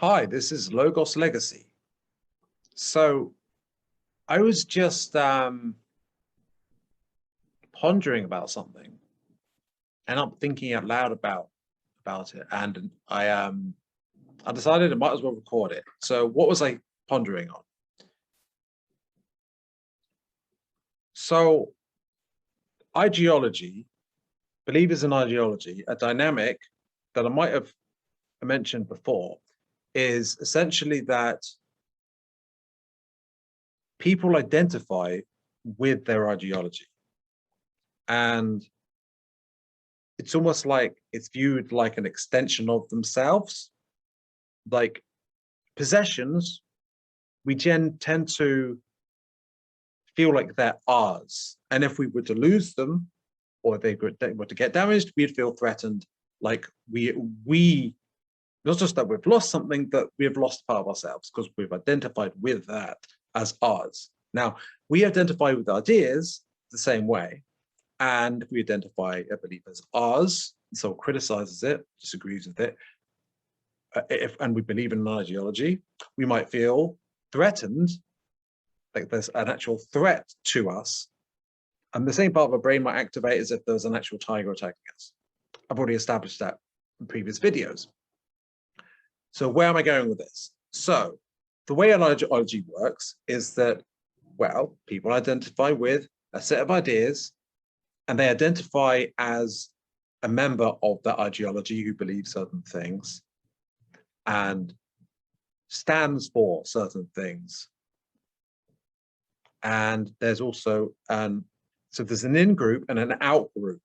Hi, this is Logos Legacy. So I was just pondering about something, and I'm thinking out loud about it, and I decided I might as well record it. So what was I pondering on? So ideology, believers in ideology, a dynamic that I might have mentioned before, is essentially that people identify with their ideology. And it's almost like it's viewed like an extension of themselves. Like possessions, we tend to feel like they're ours. And if we were to lose them, or they were to get damaged, we'd feel threatened. Like we not just that we've lost something, that we have lost part of ourselves because we've identified with that as ours. Now, we identify with ideas the same way. And we identify a belief as ours, so criticizes it, disagrees with it, and we believe in an ideology, we might feel threatened, like there's an actual threat to us. And the same part of our brain might activate as if there's an actual tiger attacking us. I've already established that in previous videos. So where am I going with this? So the way an ideology works is that, well, people identify with a set of ideas, and they identify as a member of that ideology who believes certain things and stands for certain things. And there's also so there's an in-group and an out-group,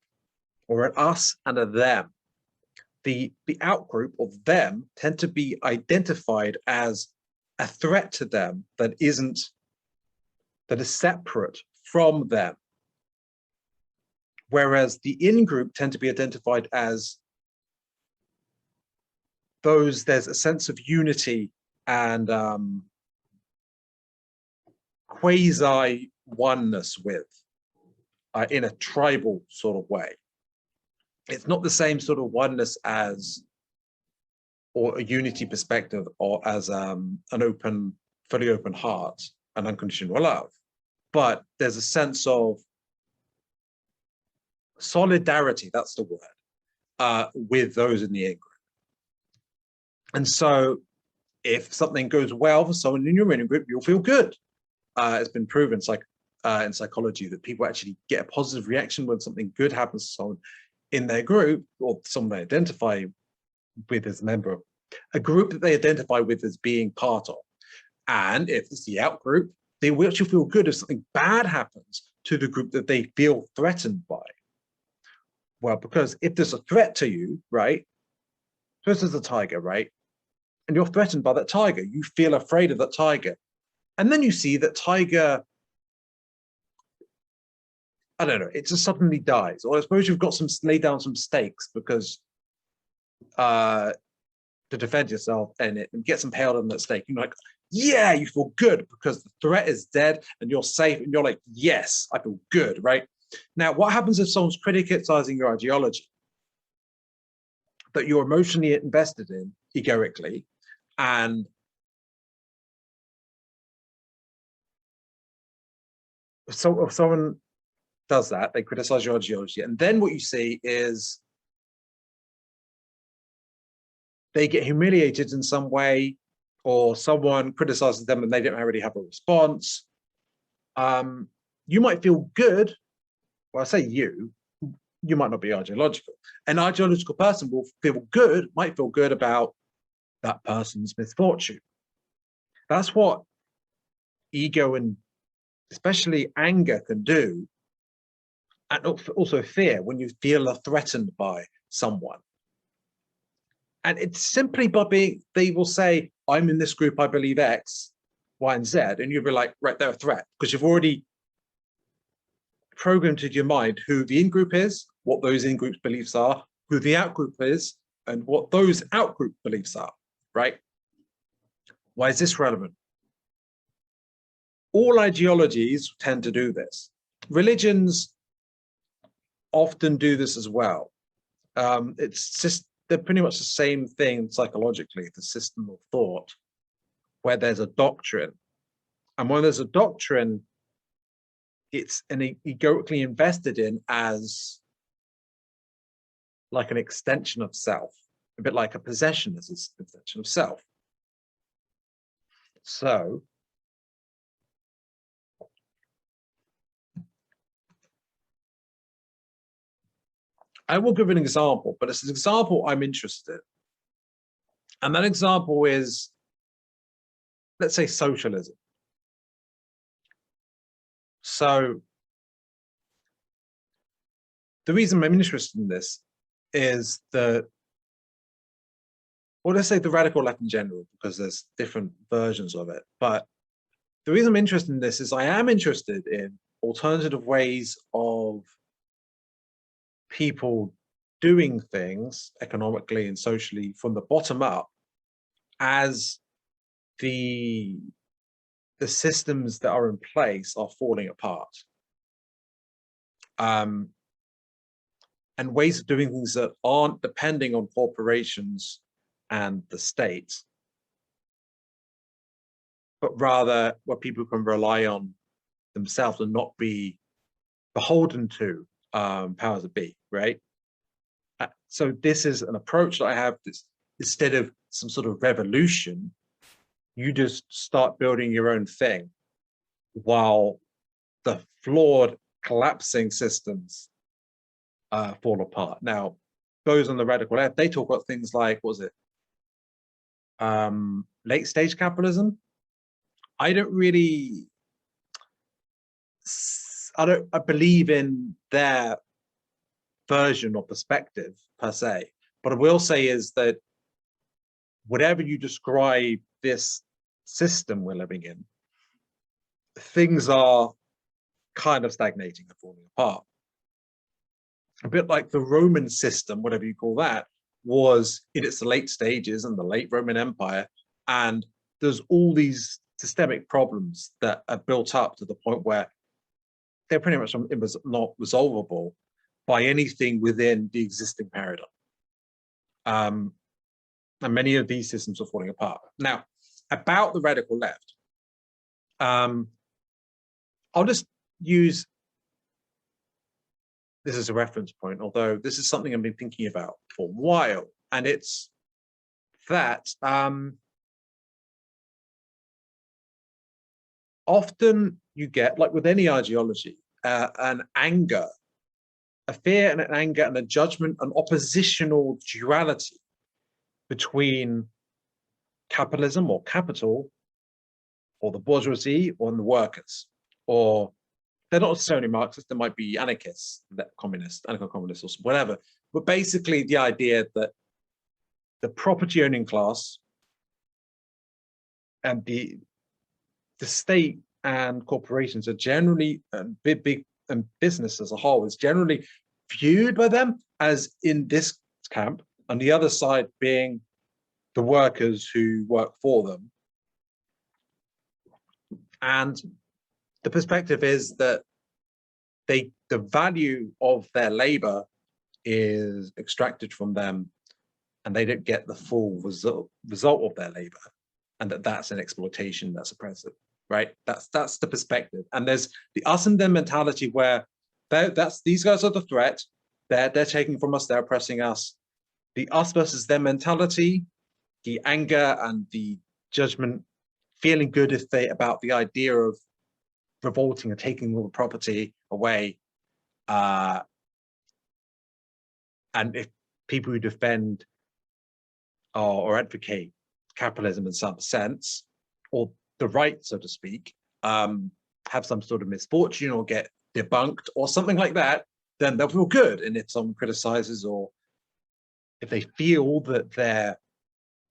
or an us and a them. The out-group of them tend to be identified as a threat to them that is separate from them. Whereas the in-group tend to be identified as those there's a sense of unity and quasi-oneness with, in a tribal sort of way. It's not the same sort of oneness as, or a unity perspective, or as an open, fully open heart and unconditional love. But there's a sense of solidarity, that's the word, with those in the in-group. And so if something goes well for someone in your in-group, you'll feel good. It's been proven in psychology that people actually get a positive reaction when something good happens to someone in their group, or someone they identify with as a member of a group that they identify with as being part of. And if it's the out group, they will actually feel good if something bad happens to the group that they feel threatened by. Well, because if there's a threat to you, right? First there's a tiger, right? And you're threatened by that tiger. You feel afraid of that tiger. And then you see that tiger, I don't know, it just suddenly dies. Or I suppose you've got to lay down some stakes because to defend yourself and get some impaled on that stake. You're like, yeah, you feel good because the threat is dead and you're safe. And you're like, yes, I feel good, right? Now, what happens if someone's criticizing your ideology that you're emotionally invested in egoically, and if someone does that, they criticize your ideology, and then what you see is they get humiliated in some way, or someone criticizes them and they don't already have a response. You might feel good. Well, I say you might not be ideological. An ideological person will might feel good about that person's misfortune. That's what ego and especially anger can do, and also fear, when you feel threatened by someone. And it's simply by being, they will say, I'm in this group, I believe X, Y, and Z, and you'll be like, right, they're a threat, because you've already programmed into your mind who the in-group is, what those in-group beliefs are, who the out-group is, and what those out-group beliefs are, right? Why is this relevant? All ideologies tend to do this. Religions often do this as well. It's just they're pretty much the same thing psychologically, the system of thought, where there's a doctrine. And when there's a doctrine, it's egoically invested in as like an extension of self, a bit like a possession as an extension of self. So I will give an example, but it's an example I'm interested in. And that example is, let's say, socialism. So the reason I'm interested in this is that, well, let's say the radical left in general, because there's different versions of it. But the reason I'm interested in this is I am interested in alternative ways of people doing things economically and socially from the bottom up, as the systems that are in place are falling apart. And ways of doing things that aren't depending on corporations and the state, but rather where people can rely on themselves and not be beholden to powers that be, right? So this is an approach that I have. This, instead of some sort of revolution, you just start building your own thing while the flawed, collapsing systems fall apart. Now, those on the radical left, they talk about things like, what was it? Late stage capitalism. I don't really, I believe in their version or perspective per se, but I will say is that whatever you describe this system we're living in, things are kind of stagnating and falling apart. A bit like the Roman system, whatever you call that, was in its late stages in the late Roman Empire, and there's all these systemic problems that are built up to the point where they're pretty much not resolvable by anything within the existing paradigm. And many of these systems are falling apart. Now, about the radical left, I'll just use this as a reference point, although this is something I've been thinking about for a while, and it's that often you get, like with any ideology, an anger, a fear and an anger and a judgment, an oppositional duality between capitalism or capital, or the bourgeoisie, or the workers. Or they're not necessarily Marxists, they might be anarchists, communists, anarcho-communists, or whatever. But basically the idea that the property owning class and the state and corporations are generally, big and business as a whole is generally viewed by them as in this camp, and the other side being the workers who work for them. And the perspective is that the value of their labor is extracted from them, and they don't get the full result of their labor, and that's an exploitation, that's oppressive, right? That's the perspective. And there's the us and them mentality where these guys are the threat, they're taking from us, they're oppressing us. The us versus them mentality, the anger and the judgment, feeling good about the idea of revolting and taking all the property away. And if people who defend or advocate capitalism in some sense, or the right, so to speak, have some sort of misfortune or get debunked or something like that, then they'll feel good. And if someone criticizes, or if they feel that their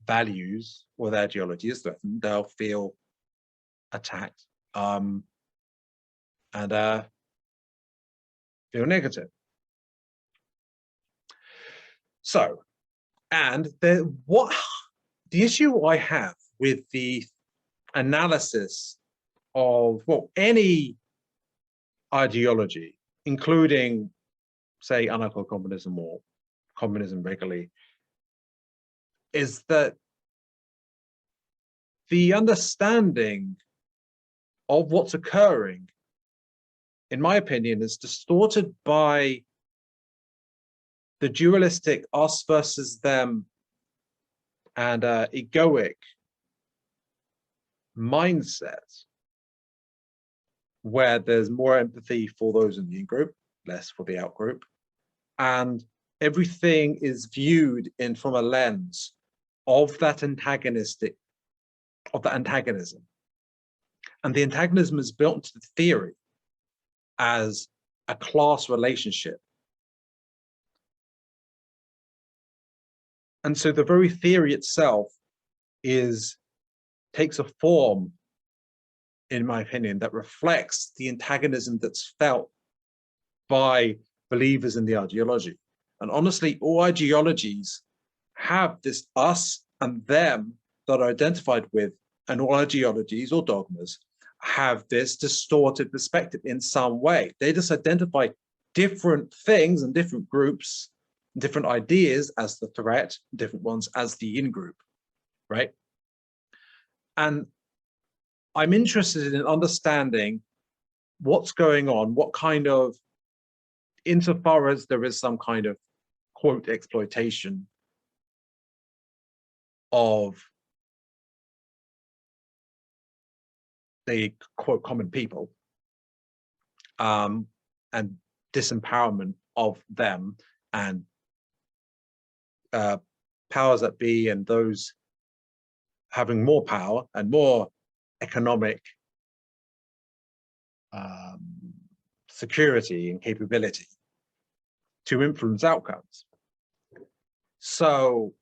values or their ideology is threatened, they'll feel attacked and feel negative. So, and the issue I have with the analysis of, well, any ideology, including, say, anarcho-communism or communism regularly, is that the understanding of what's occurring, in my opinion, is distorted by the dualistic us versus them and egoic mindset, where there's more empathy for those in the in-group, less for the out-group, and everything is viewed in from a lens of that antagonism. And the antagonism is built into the theory as a class relationship. And so the very theory itself takes a form, in my opinion, that reflects the antagonism that's felt by believers in the ideology. And honestly, all ideologies have this us and them that are identified with, and all ideologies or dogmas have this distorted perspective in some way. They just identify different things and different groups, different ideas as the threat, different ones as the in-group, right? And I'm interested in understanding what's going on, what kind of, insofar as there is some kind of quote exploitation of the quote common people, and disempowerment of them and powers that be and those having more power and more economic security and capability to influence outcomes. So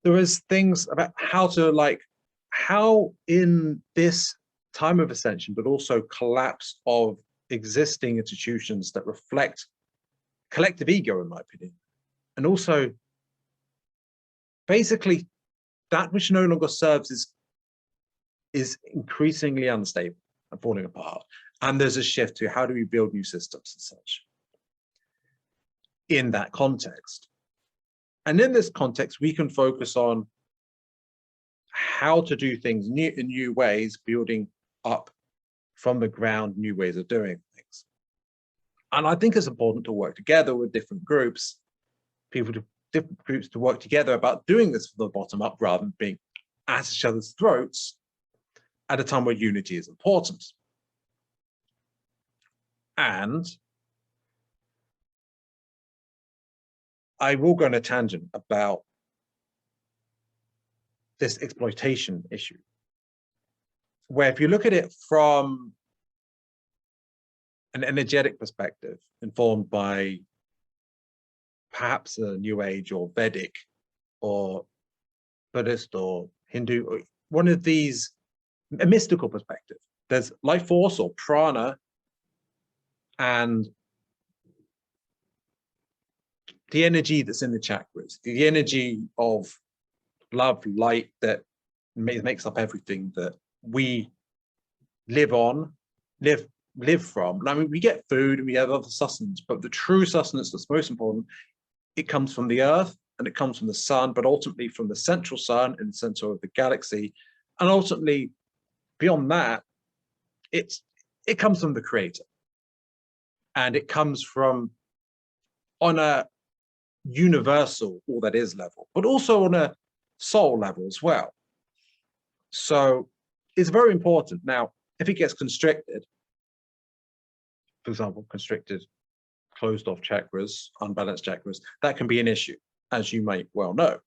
there is things about how in this time of ascension, but also collapse of existing institutions that reflect collective ego, in my opinion, and also basically that which no longer serves is increasingly unstable and falling apart. And there's a shift to how do we build new systems and such in that context. And in this context, we can focus on how to do things in new ways, building up from the ground new ways of doing things. And I think it's important to work together with different groups, different groups to work together about doing this from the bottom up rather than being at each other's throats at a time where unity is important. And I will go on a tangent about this exploitation issue, where if you look at it from an energetic perspective, informed by perhaps a New Age or Vedic or Buddhist or Hindu, or one of these, a mystical perspective, there's life force or prana and the energy that's in the chakras, the energy of love, light that makes up everything that we live on, live from. I mean, we get food and we have other sustenance, but the true sustenance that's most important, it comes from the earth and it comes from the sun, but ultimately from the central sun in the center of the galaxy. And ultimately, beyond that, it comes from the creator. And it comes from on a universal, all that is level, but also on a soul level as well. So it's very important. Now, if it gets constricted, for example, constricted, closed off chakras, unbalanced chakras, that can be an issue, as you might well know.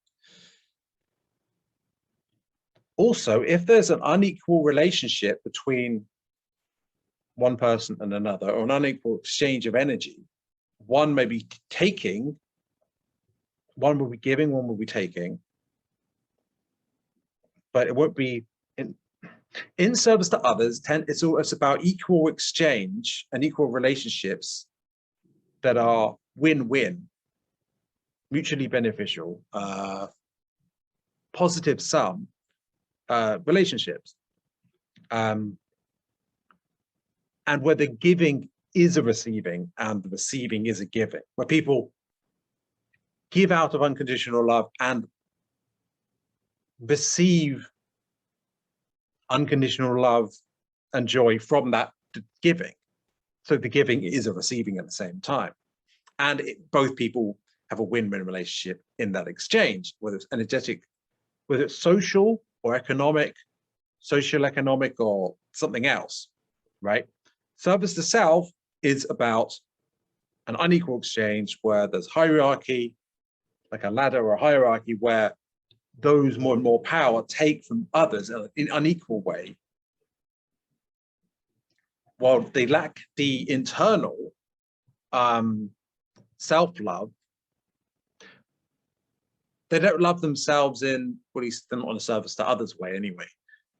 Also, if there's an unequal relationship between one person and another, or an unequal exchange of energy, one may be taking, one will be giving, one will be taking, but it won't be in service to others. It's about equal exchange and equal relationships that are win-win, mutually beneficial, positive sum relationships. And where the giving is a receiving and the receiving is a giving, where people give out of unconditional love and receive unconditional love and joy from that giving. So the giving is a receiving at the same time. And both people have a win-win relationship in that exchange, whether it's energetic, whether it's social or economic, social economic or something else, right? Service to self is about an unequal exchange where there's hierarchy, like a ladder or a hierarchy, where those more and more power take from others in an unequal way, while they lack the internal self-love. They don't love themselves in, well, at least they're not on a service to others way anyway.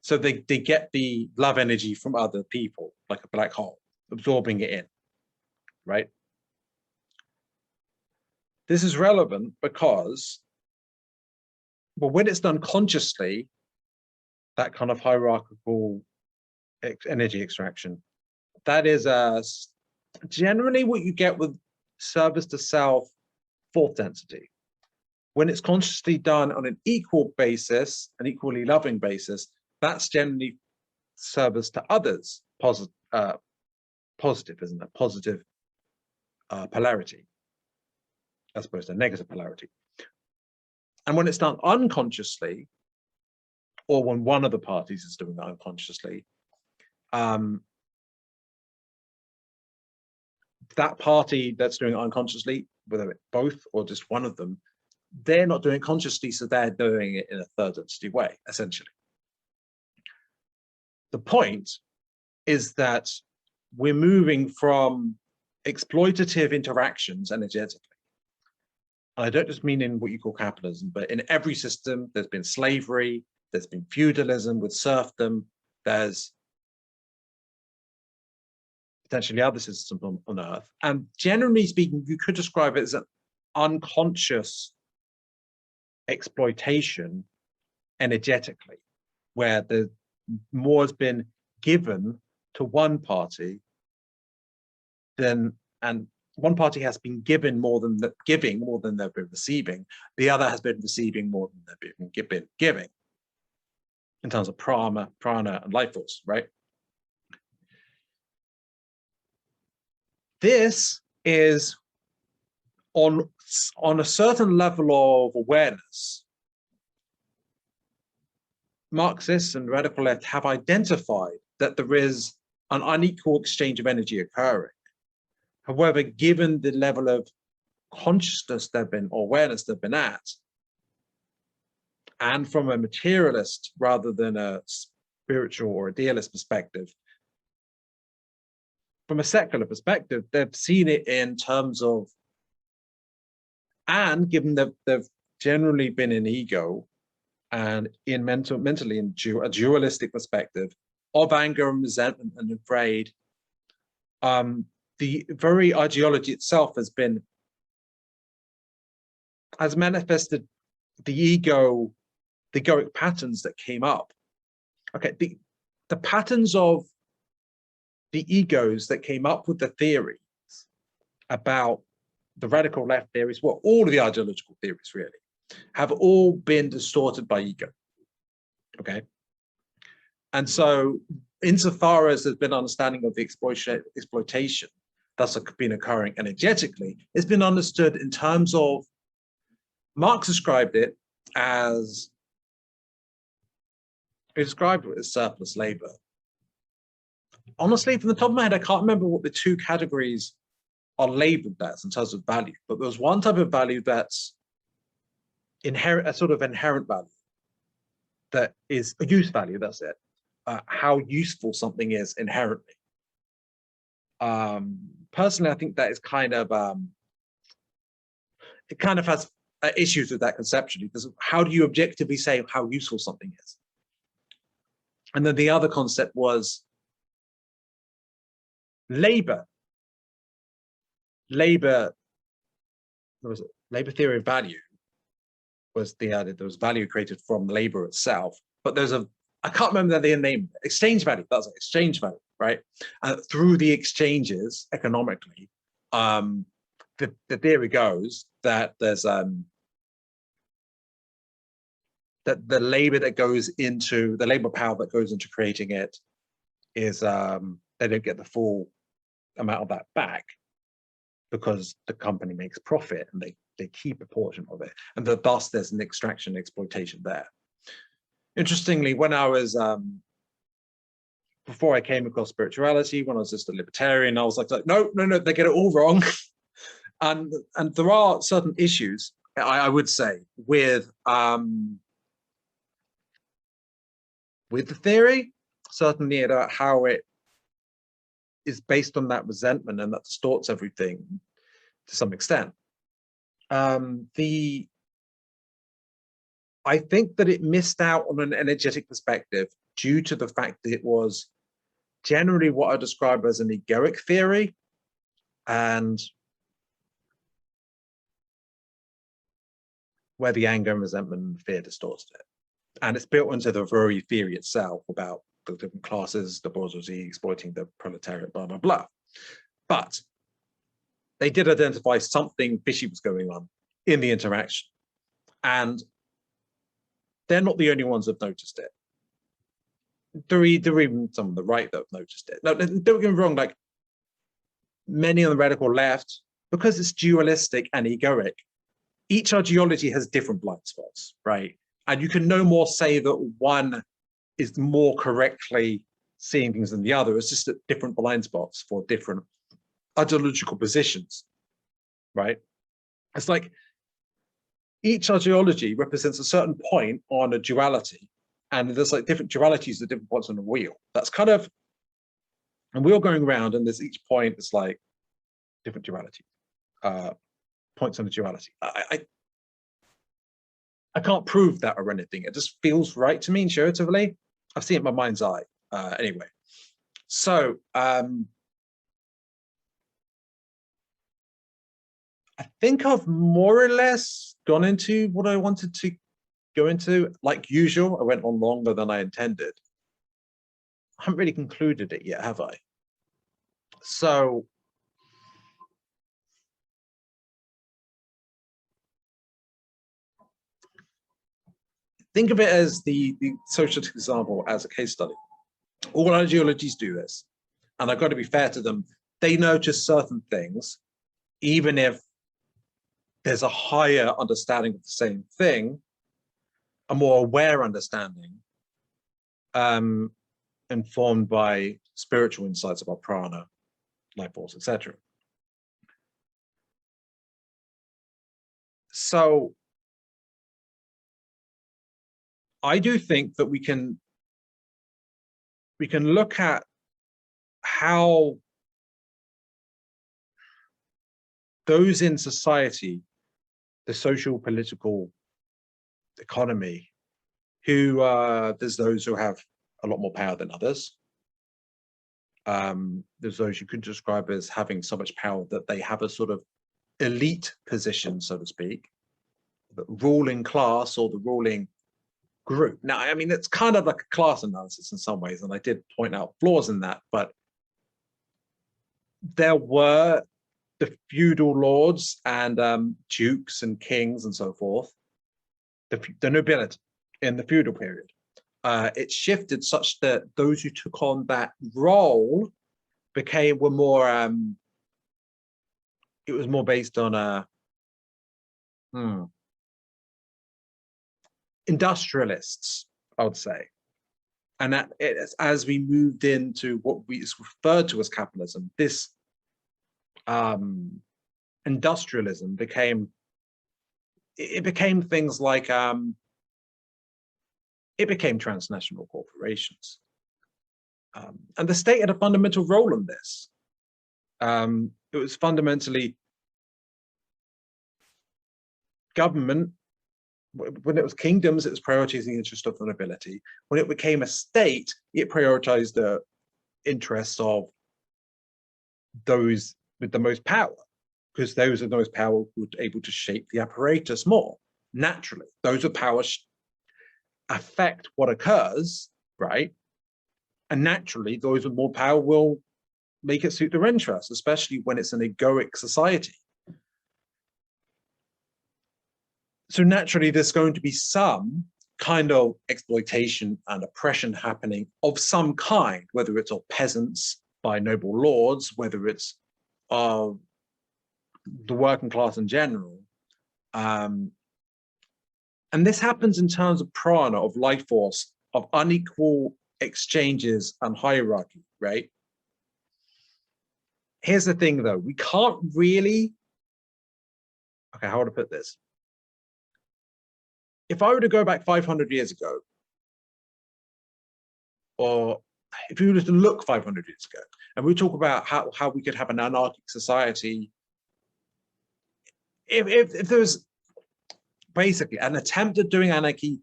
So they get the love energy from other people, like a black hole, absorbing it in, right? This is relevant because, well, when it's done consciously, that kind of hierarchical energy extraction, that is generally what you get with service to self, fourth density. When it's consciously done on an equal basis, an equally loving basis, that's generally service to others, positive, isn't it? Positive polarity, as opposed to negative polarity. And when it's done unconsciously, or when one of the parties is doing it unconsciously, that party that's doing it unconsciously, whether it's both or just one of them, they're not doing it consciously, so they're doing it in a third density way, essentially. The point is that we're moving from exploitative interactions energetically. And I don't just mean in what you call capitalism, but in every system. There's been slavery, there's been feudalism with serfdom, there's potentially other systems on Earth. And generally speaking, you could describe it as an unconscious exploitation energetically, where the more has been given to one party and one party has been given more than giving more than they've been receiving. The other has been receiving more than they've been giving in terms of prana, and life force, right? This is on a certain level of awareness. Marxists and radical left have identified that there is an unequal exchange of energy occurring. However, given the level of consciousness they've been, or awareness they've been at, and from a materialist rather than a spiritual or idealist perspective, from a secular perspective, they've seen it in terms of, and given that they've generally been in ego and in mentally in a dualistic perspective of anger and resentment and afraid, the very ideology itself has manifested the egoic patterns that came up. Okay, the patterns of the egos that came up with the theories about the radical left theories, well, all of the ideological theories really, have all been distorted by ego. Okay, and so insofar as there's been understanding of the exploitation that's been occurring energetically, it's been understood in terms of, Marx described it as, he described it as surplus labor. Honestly, from the top of my head, I can't remember what the two categories are labeled as in terms of value, but there's one type of value that's inherent, a sort of inherent value, that is a use value, that's it. How useful something is inherently. Personally, I think that is kind of, it kind of has issues with that conceptually, because how do you objectively say how useful something is? And then the other concept was labor. Labor, there was labor theory of value, was there was value created from labor itself, but there's I can't remember the name, exchange value, that's it, exchange value, right? Through the exchanges economically, the theory goes that there's that the labor that goes into the labor power that goes into creating it is they don't get the full amount of that back because the company makes profit and they keep a portion of it, and thus there's an extraction exploitation there. Interestingly, when I was before I came across spirituality, when I was just a libertarian, I was like no, they get it all wrong. and there are certain issues, I would say, with the theory, certainly about how it is based on that resentment and that distorts everything to some extent. I think that it missed out on an energetic perspective due to the fact that it was generally what I describe as an egoic theory, and where the anger and resentment and fear distorted it. And it's built into the very theory itself about the different classes, the bourgeoisie exploiting the proletariat, blah, blah, blah. But they did identify something fishy was going on in the interaction. And they're not the only ones that have noticed it. There are even some on the right that have noticed it. Now, don't get me wrong, like many on the radical left, because it's dualistic and egoic, each ideology has different blind spots, right? And you can no more say that one is more correctly seeing things than the other. It's just that different blind spots for different ideological positions, right? It's like each ideology represents a certain point on a duality, and there's like different dualities at different points on the wheel. That's kind of a wheel going around, and there's each point is like different duality, points on the duality. I can't prove that or anything. It just feels right to me intuitively. I've seen it in my mind's eye. Anyway, so I think I've more or less gone into what I wanted to go into. Like usual, I went on longer than I intended. I haven't really concluded it yet, have I? So think of it as the socialist example as a case study. All ideologies do this, and I've got to be fair to them. They notice certain things, even if there's a higher understanding of the same thing, a more aware understanding, informed by spiritual insights about prana, life force, etc. So I do think that we can look at how those in society, the social, political economy, who there's those who have a lot more power than others. There's those you could describe as having so much power that they have a sort of elite position, so to speak, the ruling class or the ruling group. Now, I mean, it's kind of like a class analysis in some ways, and I did point out flaws in that, but there were the feudal lords and dukes and kings and so forth, the nobility in the feudal period. It shifted such that those who took on that role were more, it was more based on industrialists, I would say. And that as we moved into what is referred to as capitalism, this industrialism became things like it became transnational corporations, and the state had a fundamental role in this. It was fundamentally government. When it was kingdoms, it was prioritizing the interest of the nobility. When it became a state, it prioritized the interests of those with the most power, because those are the most powerful who were able to shape the apparatus more naturally. Those with power affect what occurs, right? And naturally, those with more power will make it suit their interests, especially when it's an egoic society. So naturally, there's going to be some kind of exploitation and oppression happening of some kind, whether it's of peasants by noble lords, whether it's of the working class in general. And this happens in terms of prana, of life force, of unequal exchanges and hierarchy, right? Here's the thing, though. We can't really... Okay, how would I put this? If I were to go back 500 years ago, or if we were to look 500 years ago, and we talk about how we could have an anarchic society, if there was basically an attempt at doing anarchy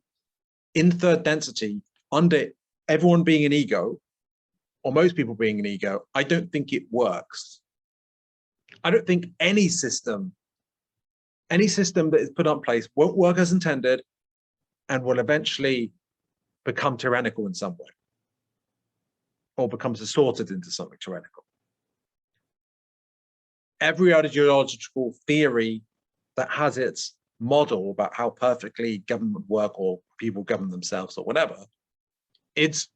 in third density under everyone being an ego, or most people being an ego, I don't think it works. I don't think any system that is put in place won't work as intended and will eventually become tyrannical in some way, or becomes distorted into something tyrannical. Every ideological theory that has its model about how perfectly government work or people govern themselves or whatever, it's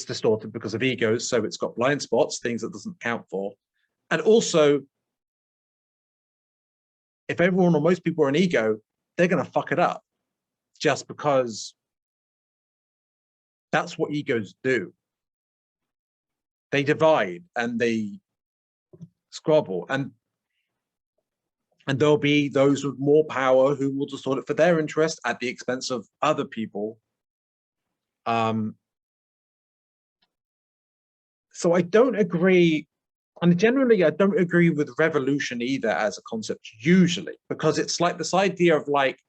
distorted because of egos, so it's got blind spots, things it doesn't count for. And also, if everyone or most people are an ego, they're going to fuck it up just because that's what egos do. They divide and they squabble, and there'll be those with more power who will distort it for their interest at the expense of other people. So I don't agree, and generally I don't agree with revolution either as a concept usually, because it's like this idea of like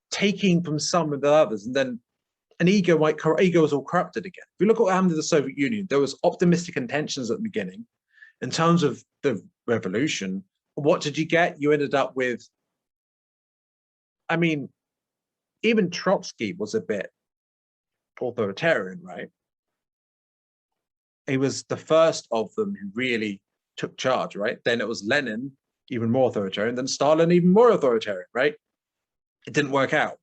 taking from some of the others, and then an ego is all corrupted again. If you look at what happened to the Soviet Union, there was optimistic intentions at the beginning in terms of the revolution. What did you get? You ended up with, I mean, even Trotsky was a bit authoritarian, right? He was the first of them who really took charge, right? Then it was Lenin, even more authoritarian, then Stalin, even more authoritarian, right? It didn't work out.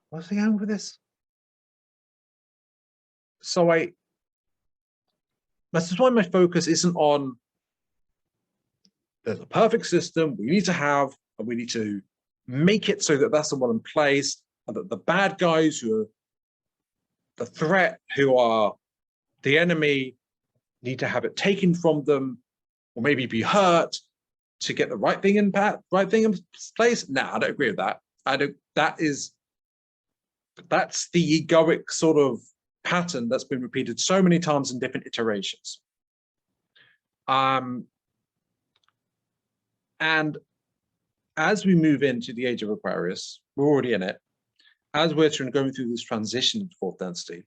What's the going with this? So that's why my focus isn't on there's a perfect system we need to have, and we need to make it so that that's the one in place, and that the bad guys who are the threat, who are the enemy, need to have it taken from them, or maybe be hurt to get the right thing in place. No, I don't agree with that. That's the egoic sort of pattern that's been repeated so many times in different iterations. And as we move into the age of Aquarius, we're already in it. As we're going through this transition to fourth density,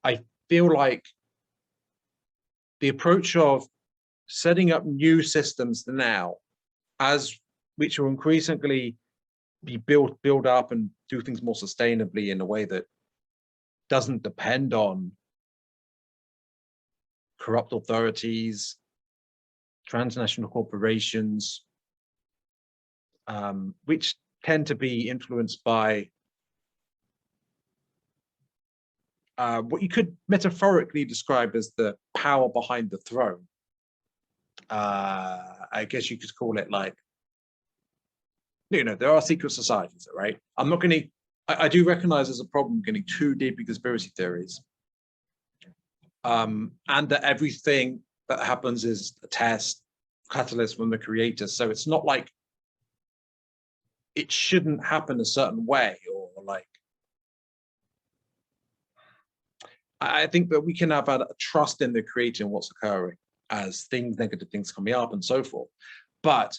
I feel like the approach of setting up new systems now, which will increasingly be build up and do things more sustainably in a way that doesn't depend on corrupt authorities, transnational corporations, which tend to be influenced by what you could metaphorically describe as the power behind the throne. I guess you could call it like, there are secret societies, right? I'm not going to, I do recognize there's a problem getting too deep in conspiracy theories. And that everything that happens is a catalyst from the creator. So it's not like it shouldn't happen a certain way, or like, I think that we can have a trust in the creator and what's occurring as negative things coming up and so forth. But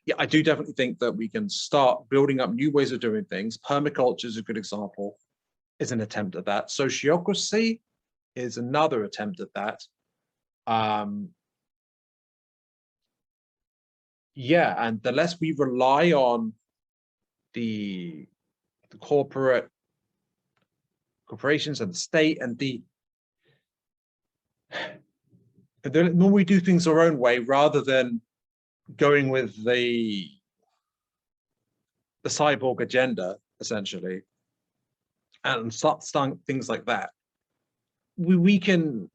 yeah, I do definitely think that we can start building up new ways of doing things. Permaculture is a good example, is an attempt at that. Sociocracy is another attempt at that. Yeah, and the less we rely on the corporations and the state and They normally do things their own way rather than going with the cyborg agenda, essentially, and start things like that. We can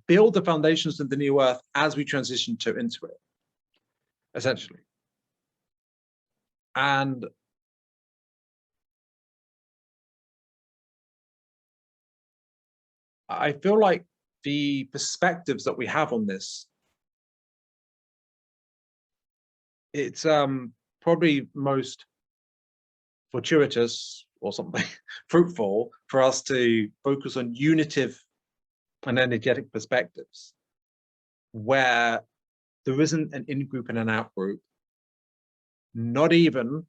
build the foundations of the new earth as we transition into it, essentially. And I feel like the perspectives that we have on this, it's probably most fortuitous or something fruitful for us to focus on unitive and energetic perspectives where there isn't an in-group and an out-group, not even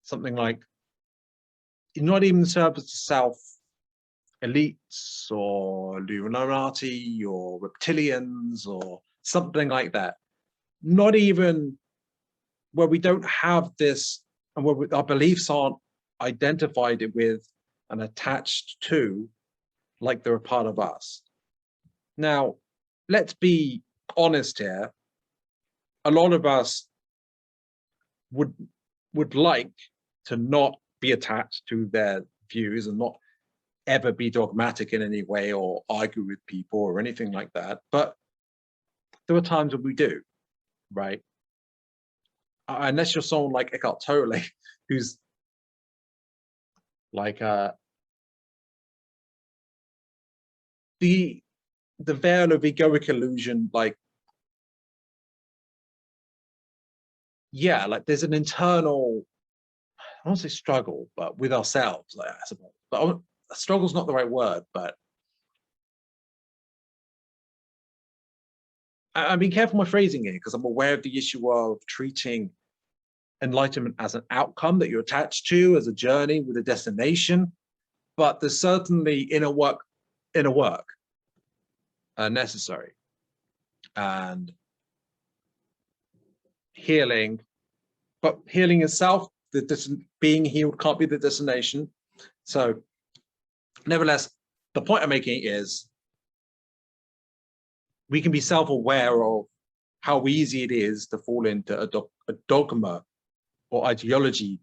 something like, not even service to self elites or Illuminati or reptilians or something like that. Not even where we don't have this and where our beliefs aren't identified with and attached to like they're a part of us. Now, let's be honest here. A lot of us would like to not be attached to their views and not ever be dogmatic in any way or argue with people or anything like that. But there are times when we do, right? Unless you're someone like Eckhart Tolle, who's like the veil of egoic illusion, like, yeah, like there's an internal, I don't say struggle, but with ourselves, like, I suppose. But struggle's not the right word, but I'm being careful my phrasing here because I'm aware of the issue of treating enlightenment as an outcome that you're attached to, as a journey with a destination. But there's certainly inner work necessary, and healing. But healing itself, being healed can't be the destination. So nevertheless, the point I'm making is we can be self-aware of how easy it is to fall into a dogma or ideology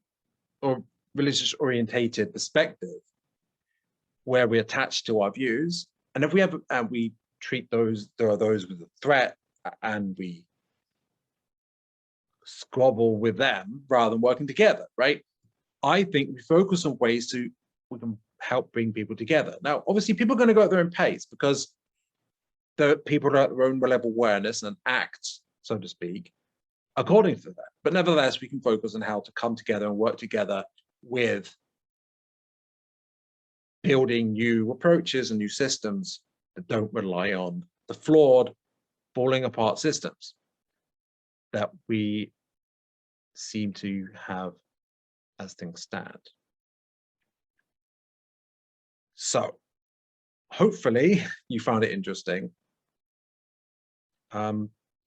or religious orientated perspective where we attach to our views. And if we have, and we treat those, there are those with a threat, and we squabble with them rather than working together, right? I think we focus on ways we can help bring people together. Now, obviously, people are going to go at their own pace because the people are at their own level of awareness and act, so to speak, according to that. But nevertheless, we can focus on how to come together and work together with building new approaches and new systems that don't rely on the flawed, falling apart systems that we seem to have as things stand. So hopefully you found it interesting.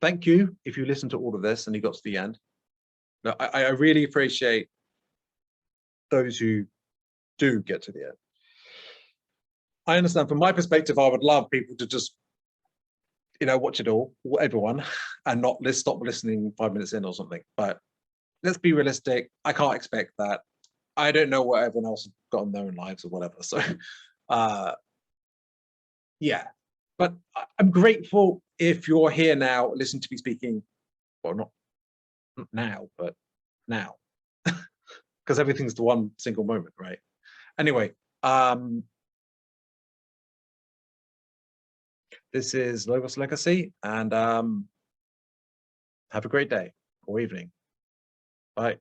Thank you if you listened to all of this and you got to the end. Now, I really appreciate those who do get to the end. I understand from my perspective, I would love people to just, watch it all, everyone, and not stop listening 5 minutes in or something. But let's be realistic. I can't expect that. I don't know what everyone else has got in their own lives or whatever. So, yeah. But I'm grateful if you're here now, listening to me speaking, or not now, but now, because everything's the one single moment, right? Anyway, this is Logos Legacy, and have a great day or evening. Bye.